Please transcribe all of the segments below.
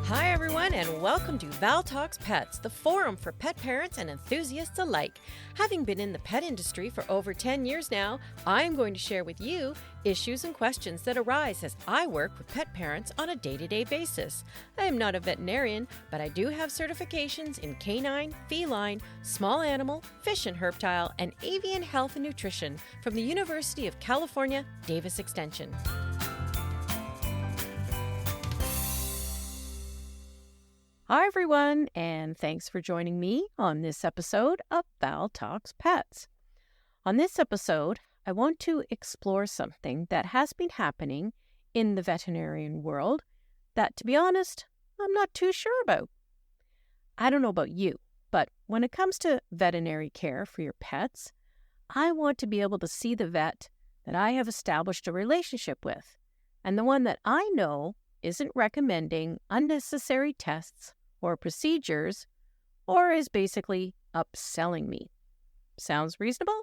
Hi, everyone, and welcome to Val Talks Pets, the forum for pet parents and enthusiasts alike. Having been in the pet industry for over 10 years now, I am going to share with you issues and questions that arise as I work with pet parents on a day-to-day basis. I am not a veterinarian, but I do have certifications in canine, feline, small animal, fish and herptile, and avian health and nutrition from the University of California, Davis Extension. Hi, everyone, and thanks for joining me on this episode of Val Talks Pets. On this episode, I want to explore something that has been happening in the veterinarian world that, to be honest, I'm not too sure about. I don't know about you, but when it comes to veterinary care for your pets, I want to be able to see the vet that I have established a relationship with, and the one that I know isn't recommending unnecessary tests or procedures, or is basically upselling me. Sounds reasonable?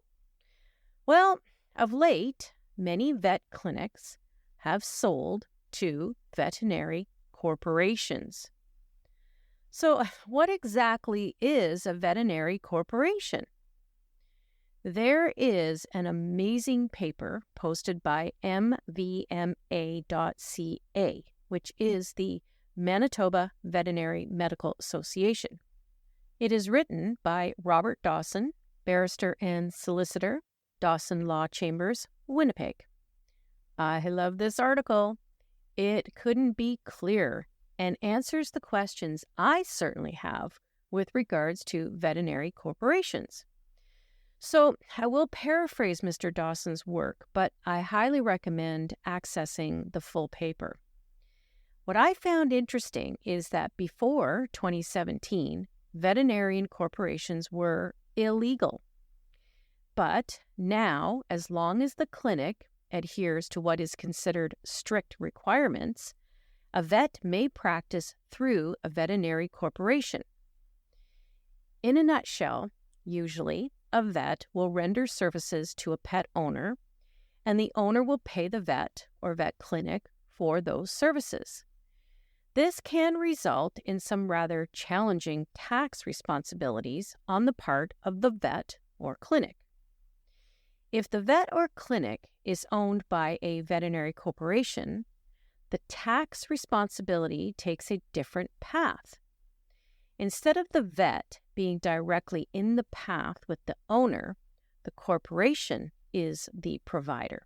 Well, of late, many vet clinics have sold to veterinary corporations. So, what exactly is a veterinary corporation? There is an amazing paper posted by mvma.ca, which is the Manitoba Veterinary Medical Association. It is written by Robert Dawson, barrister and solicitor, Dawson Law Chambers, Winnipeg. I love this article. It couldn't be clearer and answers the questions I certainly have with regards to veterinary corporations. So I will paraphrase Mr. Dawson's work, but I highly recommend accessing the full paper. What I found interesting is that before 2017, veterinarian corporations were illegal. But now, as long as the clinic adheres to what is considered strict requirements, a vet may practice through a veterinary corporation. In a nutshell, usually, a vet will render services to a pet owner, and the owner will pay the vet or vet clinic for those services. This can result in some rather challenging tax responsibilities on the part of the vet or clinic. If the vet or clinic is owned by a veterinary corporation, the tax responsibility takes a different path. Instead of the vet being directly in the path with the owner, the corporation is the provider.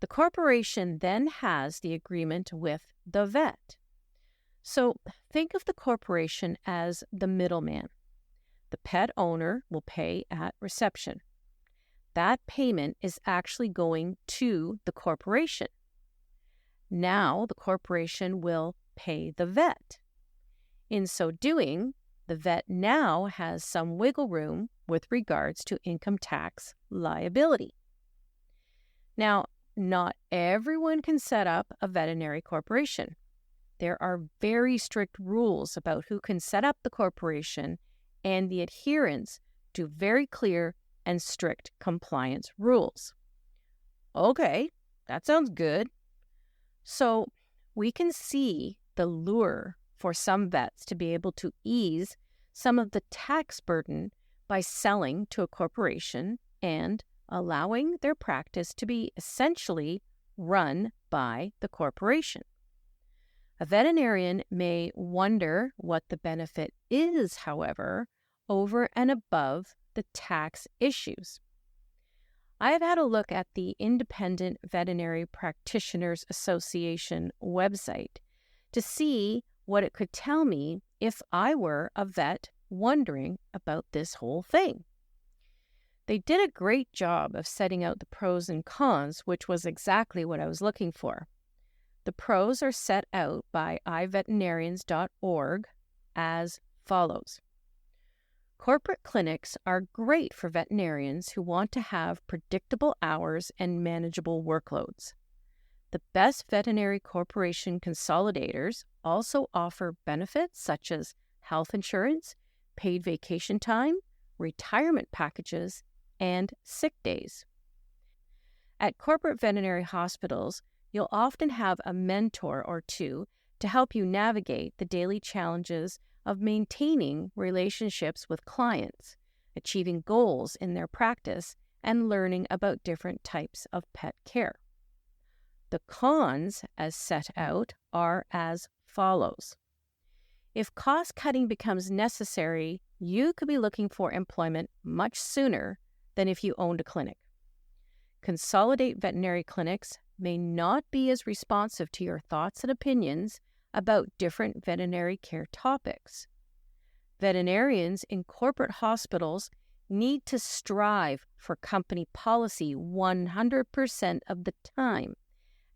The corporation then has the agreement with the vet. So think of the corporation as the middleman. The pet owner will pay at reception. That payment is actually going to the corporation. Now the corporation will pay the vet. In so doing, the vet now has some wiggle room with regards to income tax liability. Now, not everyone can set up a veterinary corporation. There are very strict rules about who can set up the corporation, and the adherence to very clear and strict compliance rules. Okay, that sounds good. So we can see the lure for some vets to be able to ease some of the tax burden by selling to a corporation and allowing their practice to be essentially run by the corporation. A veterinarian may wonder what the benefit is, however, over and above the tax issues. I have had a look at the Independent Veterinary Practitioners Association website to see what it could tell me if I were a vet wondering about this whole thing. They did a great job of setting out the pros and cons, which was exactly what I was looking for. The pros are set out by iveterinarians.org as follows. Corporate clinics are great for veterinarians who want to have predictable hours and manageable workloads. The best veterinary corporation consolidators also offer benefits such as health insurance, paid vacation time, retirement packages, and sick days. At corporate veterinary hospitals, you'll often have a mentor or two to help you navigate the daily challenges of maintaining relationships with clients, achieving goals in their practice, and learning about different types of pet care. The cons, as set out, are as follows. If cost-cutting becomes necessary, you could be looking for employment much sooner than if you owned a clinic. Consolidate veterinary clinics may not be as responsive to your thoughts and opinions about different veterinary care topics. Veterinarians in corporate hospitals need to strive for company policy 100% of the time,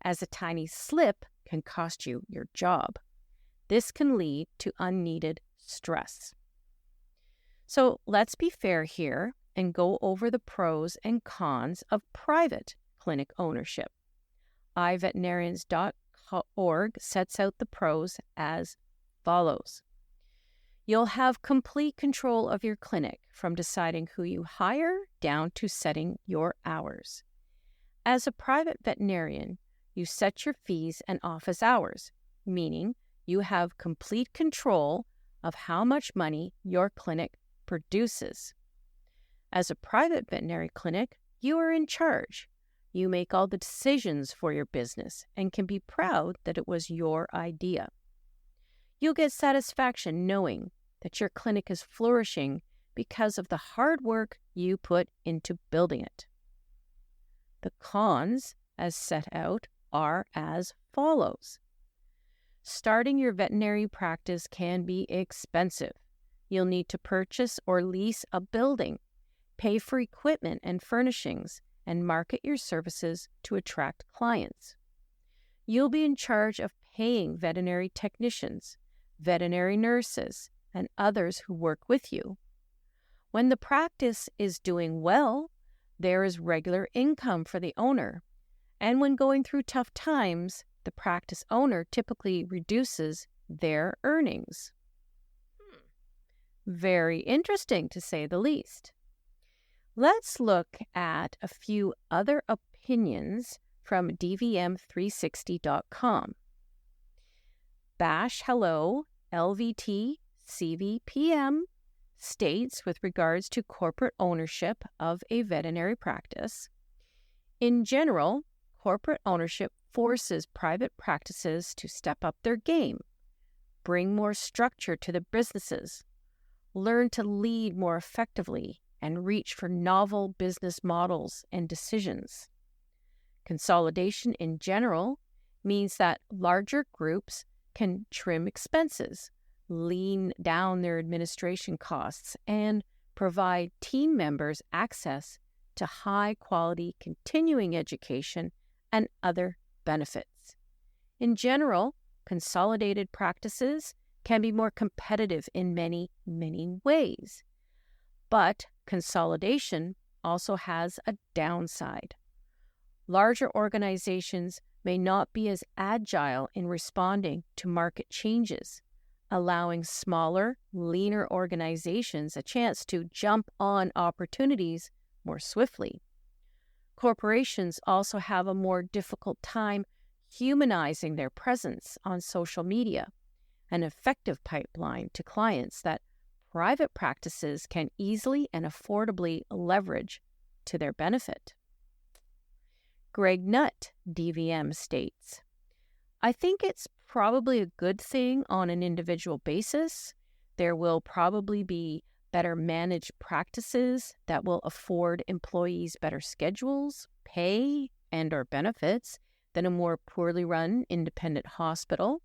as a tiny slip can cost you your job. This can lead to unneeded stress. So let's be fair here and go over the pros and cons of private clinic ownership. iveterinarians.org sets out the pros as follows. You'll have complete control of your clinic, from deciding who you hire down to setting your hours. As a private veterinarian, you set your fees and office hours, meaning you have complete control of how much money your clinic produces. As a private veterinary clinic, you are in charge. You make all the decisions for your business and can be proud that it was your idea. You'll get satisfaction knowing that your clinic is flourishing because of the hard work you put into building it. The cons, as set out, are as follows. Starting your veterinary practice can be expensive. You'll need to purchase or lease a building, pay for equipment and furnishings, and market your services to attract clients. You'll be in charge of paying veterinary technicians, veterinary nurses, and others who work with you. When the practice is doing well, there is regular income for the owner. And when going through tough times, the practice owner typically reduces their earnings. Very interesting, to say the least. Let's look at a few other opinions from dvm360.com. Bash Hello LVT CVPM states, with regards to corporate ownership of a veterinary practice, in general, corporate ownership forces private practices to step up their game, bring more structure to the businesses, learn to lead more effectively, and reach for novel business models and decisions. Consolidation in general means that larger groups can trim expenses, lean down their administration costs, and provide team members access to high-quality continuing education and other benefits. In general, consolidated practices can be more competitive in many, many ways. But consolidation also has a downside. Larger organizations may not be as agile in responding to market changes, allowing smaller, leaner organizations a chance to jump on opportunities more swiftly. Corporations also have a more difficult time humanizing their presence on social media, an effective pipeline to clients that private practices can easily and affordably leverage to their benefit. Greg Nutt, DVM, states, I think it's probably a good thing on an individual basis. There will probably be better managed practices that will afford employees better schedules, pay, and/or benefits than a more poorly run independent hospital.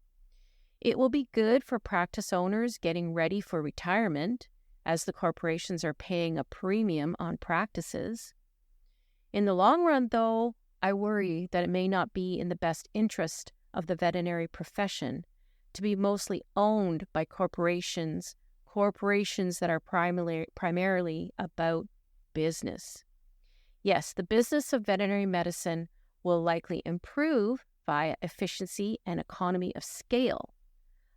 It will be good for practice owners getting ready for retirement, as the corporations are paying a premium on practices. In the long run, though, I worry that it may not be in the best interest of the veterinary profession to be mostly owned by corporations that are primarily about business. Yes, the business of veterinary medicine will likely improve via efficiency and economy of scale,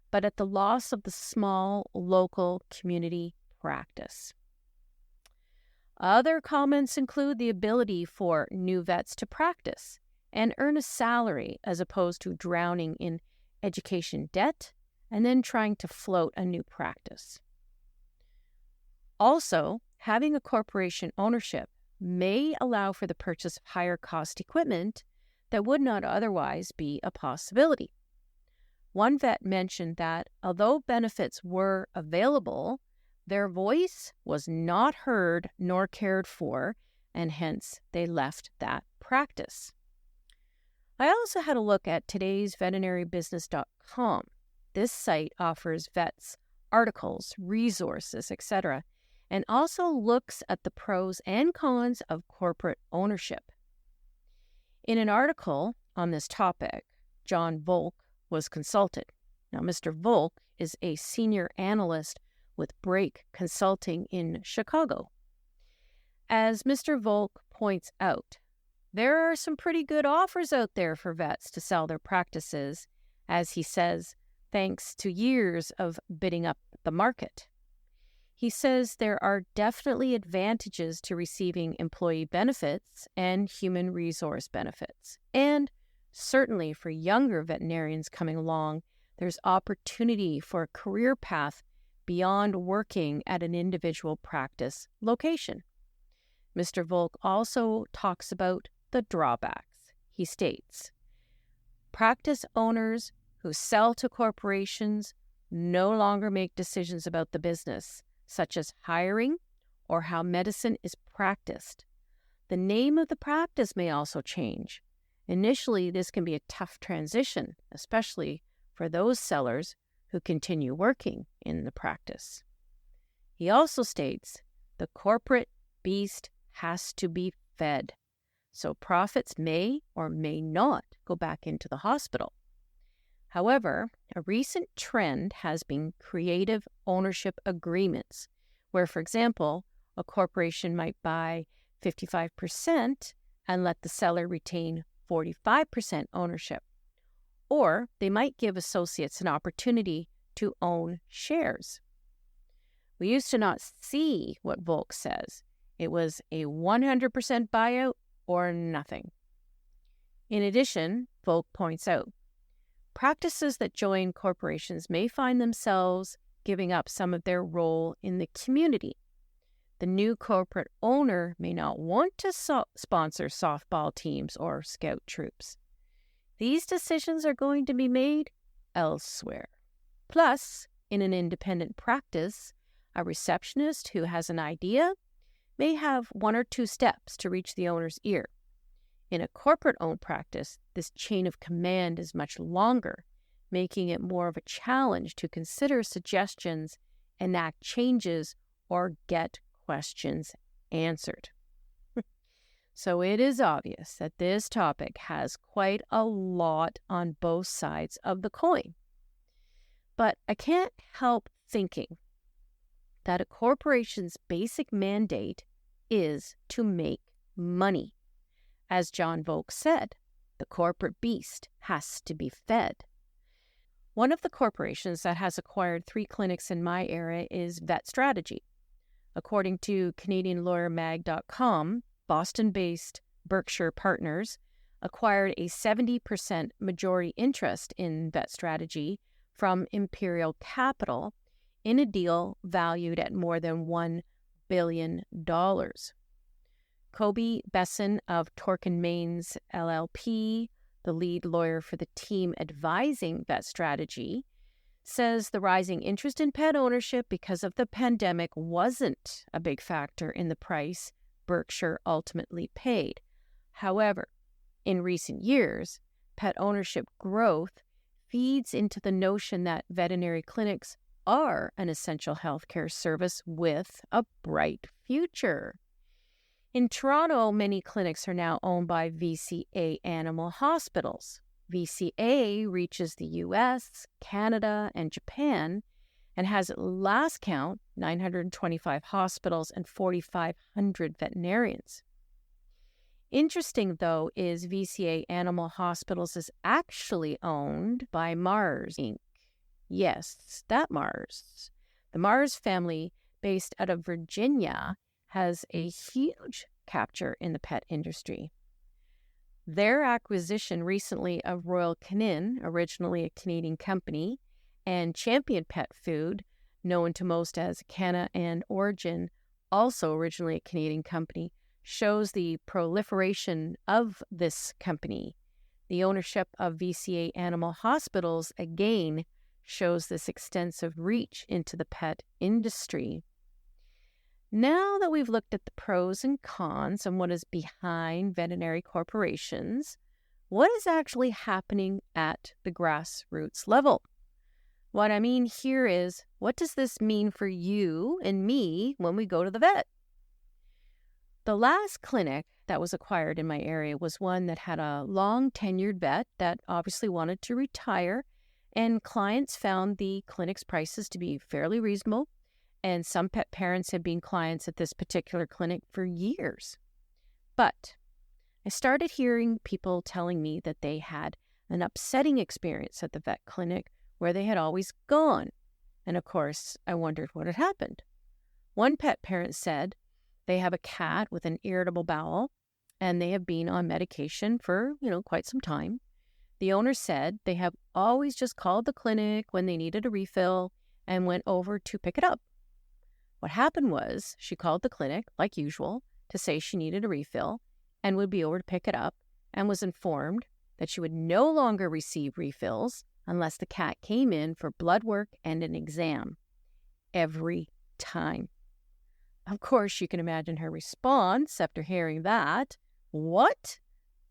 but at the loss of the small, local community practice. Other comments include the ability for new vets to practice and earn a salary as opposed to drowning in education debt, and then trying to float a new practice. Also, having a corporation ownership may allow for the purchase of higher cost equipment that would not otherwise be a possibility. One vet mentioned that although benefits were available, their voice was not heard nor cared for, and hence they left that practice. I also had a look at today's veterinarybusiness.com. This site offers vets articles, resources, etc., and also looks at the pros and cons of corporate ownership. In an article on this topic, John Volk was consulted. Now, Mr. Volk is a senior analyst with Brake Consulting in Chicago. As Mr. Volk points out, there are some pretty good offers out there for vets to sell their practices, as he says, thanks to years of bidding up the market. He says there are definitely advantages to receiving employee benefits and human resource benefits. And certainly for younger veterinarians coming along, there's opportunity for a career path beyond working at an individual practice location. Mr. Volk also talks about the drawbacks. He states, practice owners who sell to corporations no longer make decisions about the business, such as hiring or how medicine is practiced. The name of the practice may also change. Initially, this can be a tough transition, especially for those sellers who continue working in the practice. He also states the corporate beast has to be fed, so profits may or may not go back into the hospital. However, a recent trend has been creative ownership agreements, where, for example, a corporation might buy 55% and let the seller retain 45% ownership. Or they might give associates an opportunity to own shares. We used to not see what Volk says. It was a 100% buyout or nothing. In addition, Volk points out, practices that join corporations may find themselves giving up some of their role in the community. The new corporate owner may not want to sponsor softball teams or scout troops. These decisions are going to be made elsewhere. Plus, in an independent practice, a receptionist who has an idea may have one or two steps to reach the owner's ear. In a corporate-owned practice, this chain of command is much longer, making it more of a challenge to consider suggestions, enact changes, or get questions answered. So it is obvious that this topic has quite a lot on both sides of the coin. But I can't help thinking that a corporation's basic mandate is to make money. As John Volk said, the corporate beast has to be fed. One of the corporations that has acquired 3 clinics in my area is Vetstrategy. According to CanadianLawyerMag.com, Boston-based Berkshire Partners acquired a 70% majority interest in Vetstrategy from Imperial Capital in a deal valued at more than $1 billion. Kobe Besson of Tork and Mains LLP, the lead lawyer for the team advising Vetstrategy, says the rising interest in pet ownership because of the pandemic wasn't a big factor in the price Berkshire ultimately paid. However, in recent years, pet ownership growth feeds into the notion that veterinary clinics are an essential healthcare service with a bright future. In Toronto, many clinics are now owned by VCA Animal Hospitals. VCA reaches the US, Canada, and Japan, and has, at last count, 925 hospitals and 4,500 veterinarians. Interesting, though, is VCA Animal Hospitals is actually owned by Mars, Inc. Yes, that Mars. The Mars family, based out of Virginia, has a huge capture in the pet industry. Their acquisition recently of Royal Canin, originally a Canadian company, and Champion Pet Food, known to most as Canna and Origin, also originally a Canadian company, shows the proliferation of this company. The ownership of VCA Animal Hospitals, again, shows this extensive reach into the pet industry. Now that we've looked at the pros and cons and what is behind veterinary corporations, what is actually happening at the grassroots level? What I mean here is, what does this mean for you and me when we go to the vet? The last clinic that was acquired in my area was one that had a long tenured vet that obviously wanted to retire, and clients found the clinic's prices to be fairly reasonable, and some pet parents had been clients at this particular clinic for years. But I started hearing people telling me that they had an upsetting experience at the vet clinic where they had always gone. And of course, I wondered what had happened. One pet parent said they have a cat with an irritable bowel and they have been on medication for, quite some time. The owner said they have always just called the clinic when they needed a refill and went over to pick it up. What happened was she called the clinic, like usual, to say she needed a refill and would be over to pick it up, and was informed that she would no longer receive refills unless the cat came in for blood work and an exam. Every time. Of course, you can imagine her response after hearing that. What?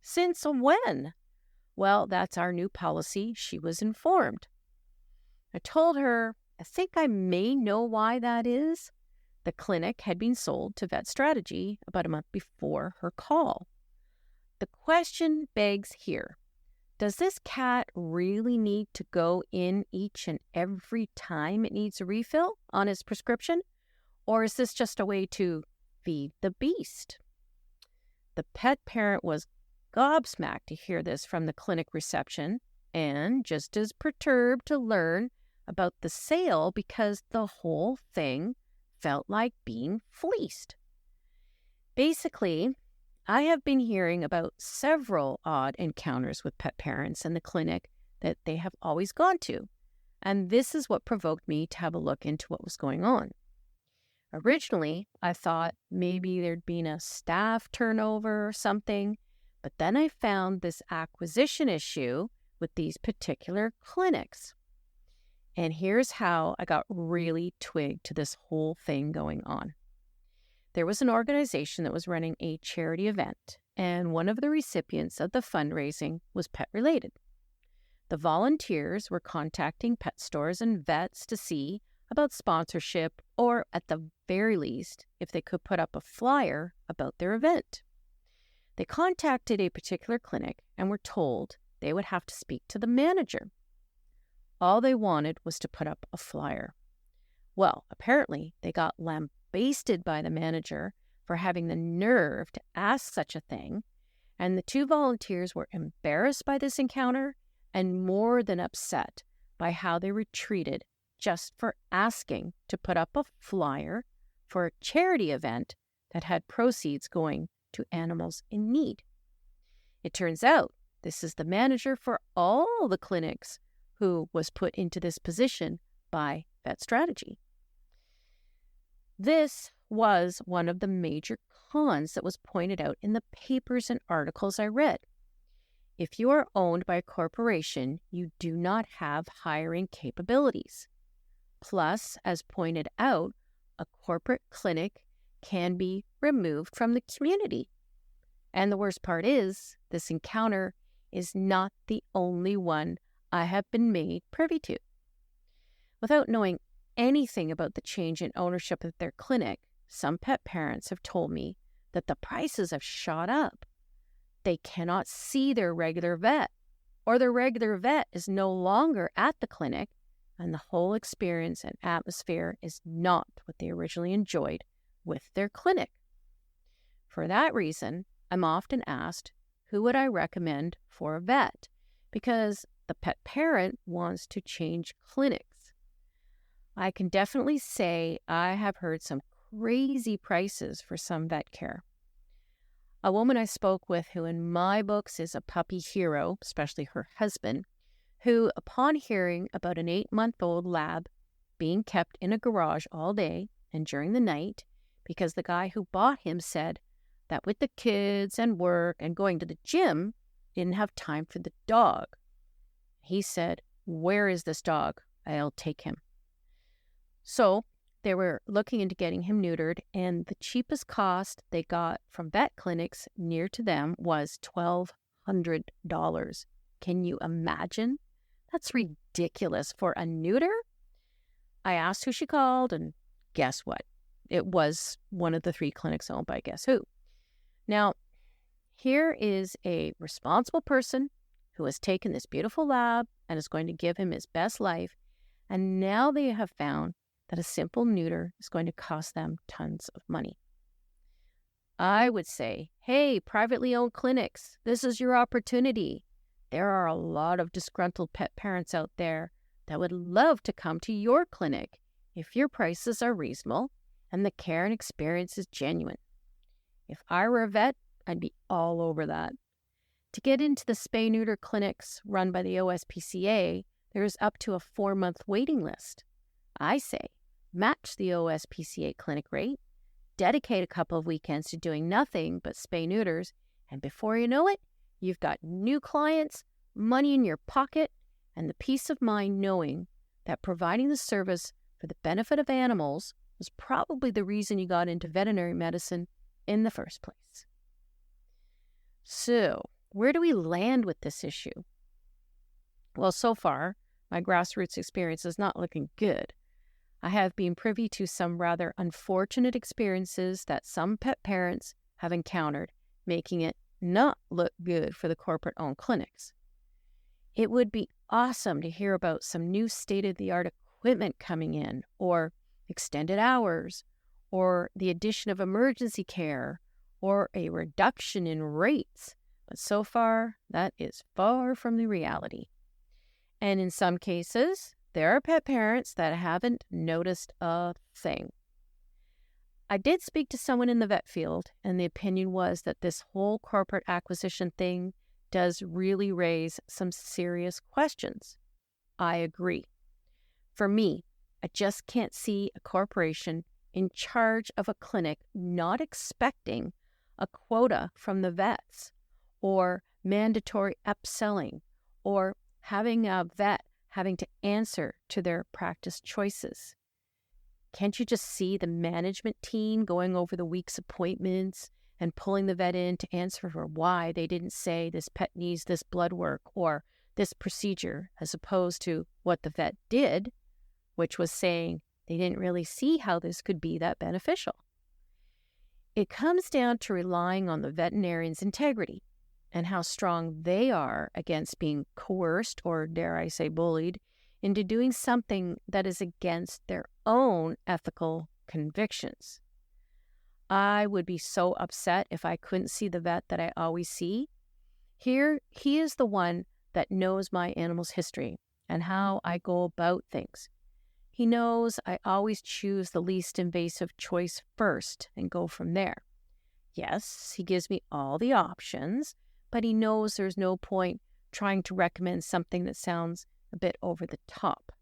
Since when? Well, that's our new policy, she was informed. I told her, I think I may know why that is. The clinic had been sold to Vet Strategy about a month before her call. The question begs here, does this cat really need to go in each and every time it needs a refill on its prescription? Or is this just a way to feed the beast? The pet parent was gobsmacked to hear this from the clinic reception and just as perturbed to learn about the sale because the whole thing felt like being fleeced. Basically, I have been hearing about several odd encounters with pet parents in the clinic that they have always gone to, and this is what provoked me to have a look into what was going on. Originally, I thought maybe there'd been a staff turnover or something, but then I found this acquisition issue with these particular clinics. And here's how I got really twigged to this whole thing going on. There was an organization that was running a charity event, and one of the recipients of the fundraising was pet-related. The volunteers were contacting pet stores and vets to see about sponsorship, or at the very least, if they could put up a flyer about their event. They contacted a particular clinic and were told they would have to speak to the manager. All they wanted was to put up a flyer. Well, apparently they got lambasted by the manager for having the nerve to ask such a thing, and the two volunteers were embarrassed by this encounter and more than upset by how they were treated just for asking to put up a flyer for a charity event that had proceeds going to animals in need. It turns out this is the manager for all the clinics who was put into this position by Vet Strategy. This was one of the major cons that was pointed out in the papers and articles I read. If you are owned by a corporation, you do not have hiring capabilities. Plus, as pointed out, a corporate clinic can be removed from the community. And the worst part is, this encounter is not the only one I have been made privy to. Without knowing anything about the change in ownership of their clinic, some pet parents have told me that the prices have shot up. They cannot see their regular vet, or their regular vet is no longer at the clinic, and the whole experience and atmosphere is not what they originally enjoyed with their clinic. For that reason, I'm often asked, who would I recommend for a vet? Because the pet parent wants to change clinics. I can definitely say I have heard some crazy prices for some vet care. A woman I spoke with who in my books is a puppy hero, especially her husband, who upon hearing about an 8-month-old lab being kept in a garage all day and during the night because the guy who bought him said that with the kids and work and going to the gym, didn't have time for the dog. He said, "Where is this dog? I'll take him." So they were looking into getting him neutered, and the cheapest cost they got from vet clinics near to them was $1,200. Can you imagine? That's ridiculous for a neuter. I asked who she called, and guess what? It was one of the 3 clinics owned by guess who. Now, here is a responsible person who has taken this beautiful lab and is going to give him his best life, and now they have found that a simple neuter is going to cost them tons of money. I would say, hey, privately owned clinics, this is your opportunity. There are a lot of disgruntled pet parents out there that would love to come to your clinic if your prices are reasonable and the care and experience is genuine. If I were a vet, I'd be all over that. To get into the spay-neuter clinics run by the OSPCA, there is up to a 4-month waiting list. I say, match the OSPCA clinic rate, dedicate a couple of weekends to doing nothing but spay-neuters, and before you know it, you've got new clients, money in your pocket, and the peace of mind knowing that providing the service for the benefit of animals was probably the reason you got into veterinary medicine in the first place. So, where do we land with this issue? Well, so far, my grassroots experience is not looking good. I have been privy to some rather unfortunate experiences that some pet parents have encountered, making it not look good for the corporate-owned clinics. It would be awesome to hear about some new state-of-the-art equipment coming in, or extended hours, or the addition of emergency care, or a reduction in rates. But so far, that is far from the reality. And in some cases, there are pet parents that haven't noticed a thing. I did speak to someone in the vet field, and the opinion was that this whole corporate acquisition thing does really raise some serious questions. I agree. For me, I just can't see a corporation in charge of a clinic not expecting a quota from the vets, or mandatory upselling, or having a vet having to answer to their practice choices. Can't you just see the management team going over the week's appointments and pulling the vet in to answer for why they didn't say this pet needs this blood work or this procedure, as opposed to what the vet did, which was saying they didn't really see how this could be that beneficial? It comes down to relying on the veterinarian's integrity and how strong they are against being coerced, or dare I say bullied, into doing something that is against their own ethical convictions. I would be so upset if I couldn't see the vet that I always see. Here, he is the one that knows my animal's history and how I go about things. He knows I always choose the least invasive choice first and go from there. Yes, he gives me all the options, but he knows there's no point trying to recommend something that sounds a bit over the top.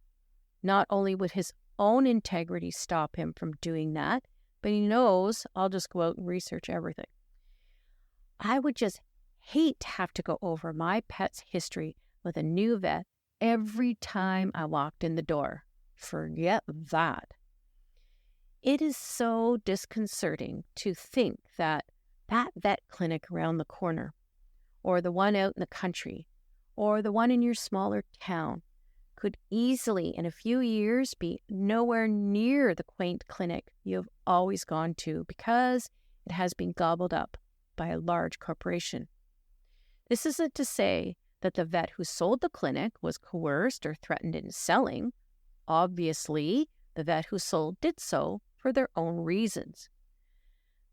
Not only would his own integrity stop him from doing that, but he knows I'll just go out and research everything. I would just hate to have to go over my pet's history with a new vet every time I walked in the door. Forget that. It is so disconcerting to think that vet clinic around the corner, or the one out in the country, or the one in your smaller town, could easily in a few years be nowhere near the quaint clinic you've always gone to because it has been gobbled up by a large corporation. This isn't to say that the vet who sold the clinic was coerced or threatened into selling. Obviously, the vet who sold did so for their own reasons.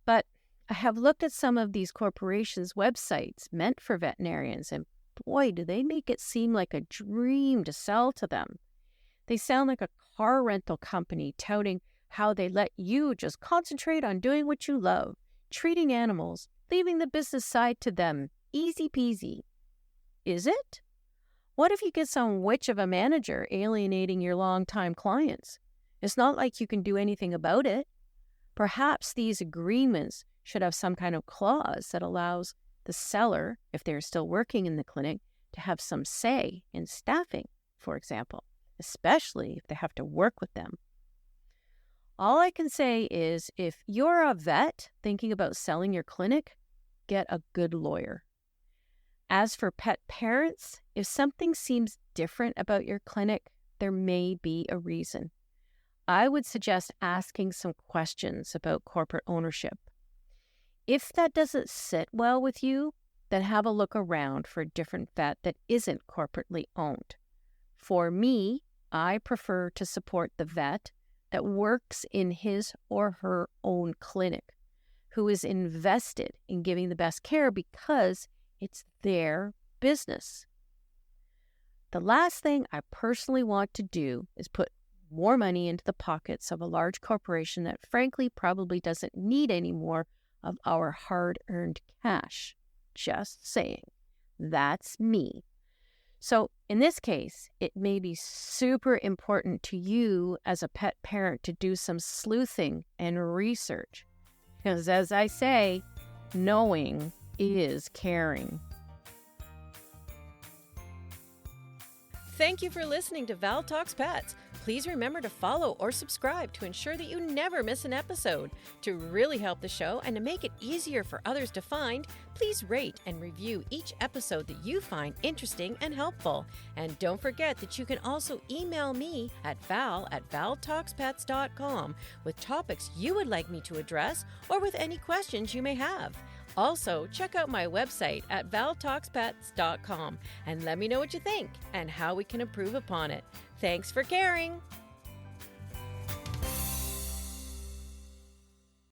But I have looked at some of these corporations' websites meant for veterinarians, and boy, do they make it seem like a dream to sell to them. They sound like a car rental company touting how they let you just concentrate on doing what you love, treating animals, leaving the business side to them. Easy peasy. Is it? What if you get some witch of a manager alienating your longtime clients? It's not like you can do anything about it. Perhaps these agreements should have some kind of clause that allows the seller, if they're still working in the clinic, to have some say in staffing, for example, especially if they have to work with them. All I can say is if you're a vet thinking about selling your clinic, get a good lawyer. As for pet parents, if something seems different about your clinic, there may be a reason. I would suggest asking some questions about corporate ownership. If that doesn't sit well with you, then have a look around for a different vet that isn't corporately owned. For me, I prefer to support the vet that works in his or her own clinic, who is invested in giving the best care because it's their business. The last thing I personally want to do is put more money into the pockets of a large corporation that frankly probably doesn't need any more of our hard-earned cash. Just saying. That's me. So in this case, it may be super important to you as a pet parent to do some sleuthing and research. Because as I say, knowing is caring. Thank you for listening to Val Talks Pets. Please remember to follow or subscribe to ensure that you never miss an episode. To really help the show and to make it easier for others to find, please rate and review each episode that you find interesting and helpful. And don't forget that you can also email me at val@valtalkspets.com with topics you would like me to address or with any questions you may have. Also, check out my website at valtalkspets.com and let me know what you think and how we can improve upon it. Thanks for caring.